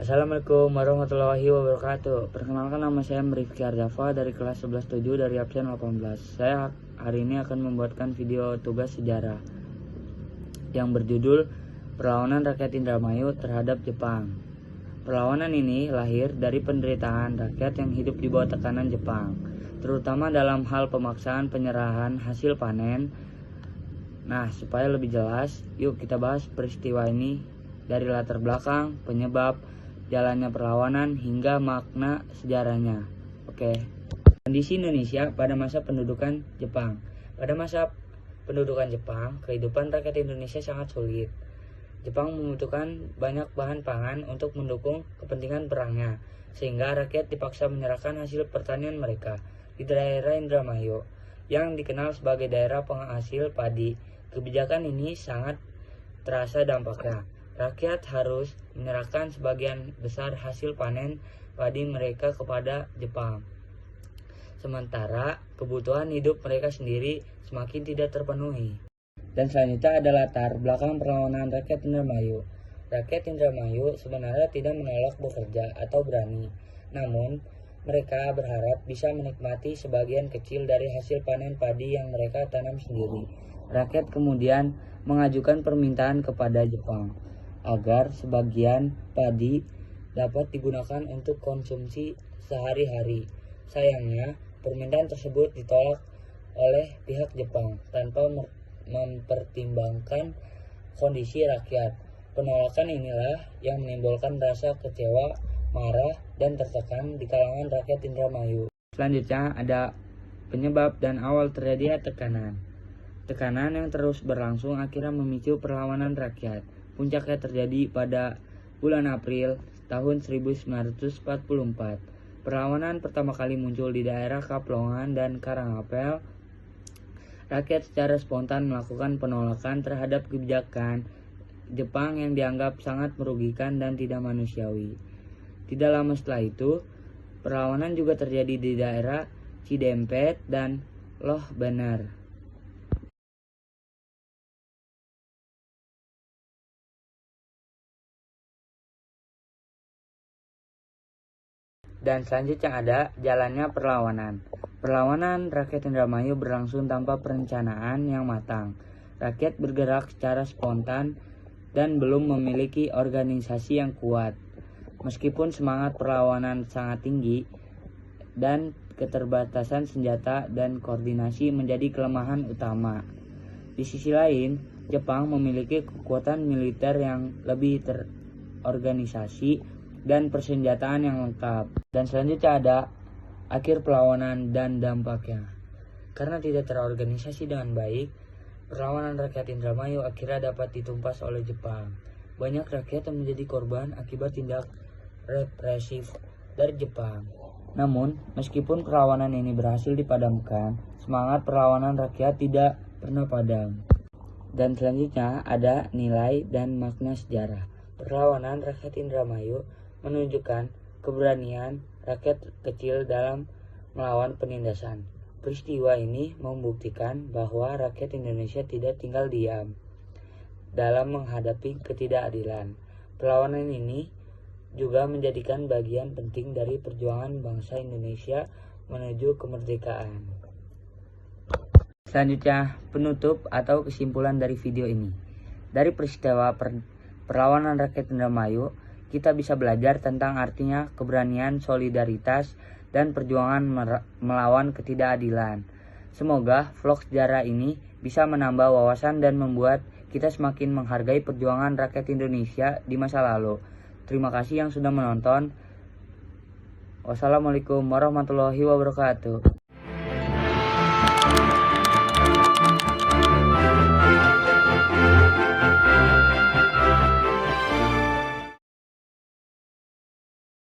Assalamualaikum warahmatullahi wabarakatuh. Perkenalkan, nama saya Rifki Ardafa dari kelas 11-7 dari absen 18. Saya hari ini akan membuatkan video tugas sejarah yang berjudul Perlawanan Rakyat Indramayu terhadap Jepang. Perlawanan ini lahir dari penderitaan rakyat yang hidup di bawah tekanan Jepang, terutama dalam hal pemaksaan penyerahan hasil panen. Nah, supaya lebih jelas, yuk kita bahas peristiwa ini dari latar belakang, penyebab, jalannya perlawanan, hingga makna sejarahnya. Oke. Kondisi Indonesia pada masa pendudukan Jepang. Pada masa pendudukan Jepang, kehidupan rakyat Indonesia sangat sulit. Jepang membutuhkan banyak bahan pangan untuk mendukung kepentingan perangnya, sehingga rakyat dipaksa menyerahkan hasil pertanian mereka di daerah Indramayu, yang dikenal sebagai daerah penghasil padi. Kebijakan ini sangat terasa dampaknya. Rakyat harus menyerahkan sebagian besar hasil panen padi mereka kepada Jepang. Sementara kebutuhan hidup mereka sendiri semakin tidak terpenuhi. Dan selanjutnya ada latar belakang perlawanan rakyat Indramayu. Rakyat Indramayu sebenarnya tidak menolak bekerja atau berani, namun mereka berharap bisa menikmati sebagian kecil dari hasil panen padi yang mereka tanam sendiri. Rakyat kemudian mengajukan permintaan kepada Jepang agar sebagian padi dapat digunakan untuk konsumsi sehari-hari. Sayangnya, permintaan tersebut ditolak oleh pihak Jepang tanpa mempertimbangkan kondisi rakyat. Penolakan inilah yang menimbulkan rasa kecewa, marah, dan tertekan di kalangan rakyat Indramayu. Selanjutnya ada penyebab dan awal terjadinya tekanan. Tekanan yang terus berlangsung akhirnya memicu perlawanan rakyat. Puncaknya terjadi pada bulan April tahun 1944. Perlawanan pertama kali muncul di daerah Kaplongan dan Karangapel. Rakyat secara spontan melakukan penolakan terhadap kebijakan Jepang yang dianggap sangat merugikan dan tidak manusiawi. Tidak lama setelah itu, perlawanan juga terjadi di daerah Cidempet dan Loh Bener. Dan selanjutnya ada jalannya perlawanan. Perlawanan rakyat Indramayu berlangsung tanpa perencanaan yang matang. Rakyat bergerak secara spontan dan belum memiliki organisasi yang kuat. Meskipun semangat perlawanan sangat tinggi dan keterbatasan senjata dan koordinasi menjadi kelemahan utama. Di sisi lain, Jepang memiliki kekuatan militer yang lebih terorganisasi dan persenjataan yang lengkap. Dan selanjutnya ada akhir perlawanan dan dampaknya. Karena tidak terorganisasi dengan baik, perlawanan rakyat Indramayu akhirnya dapat ditumpas oleh Jepang. Banyak rakyat yang menjadi korban akibat tindak represif dari Jepang. Namun, meskipun perlawanan ini berhasil dipadamkan, semangat perlawanan rakyat tidak pernah padam. Dan selanjutnya ada nilai dan makna sejarah. Perlawanan rakyat Indramayu menunjukkan keberanian rakyat kecil dalam melawan penindasan. Peristiwa ini membuktikan bahwa rakyat Indonesia tidak tinggal diam dalam menghadapi ketidakadilan. Perlawanan ini juga menjadikan bagian penting dari perjuangan bangsa Indonesia menuju kemerdekaan. Selanjutnya, penutup atau kesimpulan dari video ini. Dari peristiwa perlawanan rakyat Indramayu, kita bisa belajar tentang artinya keberanian, solidaritas, dan perjuangan melawan ketidakadilan. Semoga vlog sejarah ini bisa menambah wawasan dan membuat kita semakin menghargai perjuangan rakyat Indonesia di masa lalu. Terima kasih yang sudah menonton. Wassalamualaikum warahmatullahi wabarakatuh.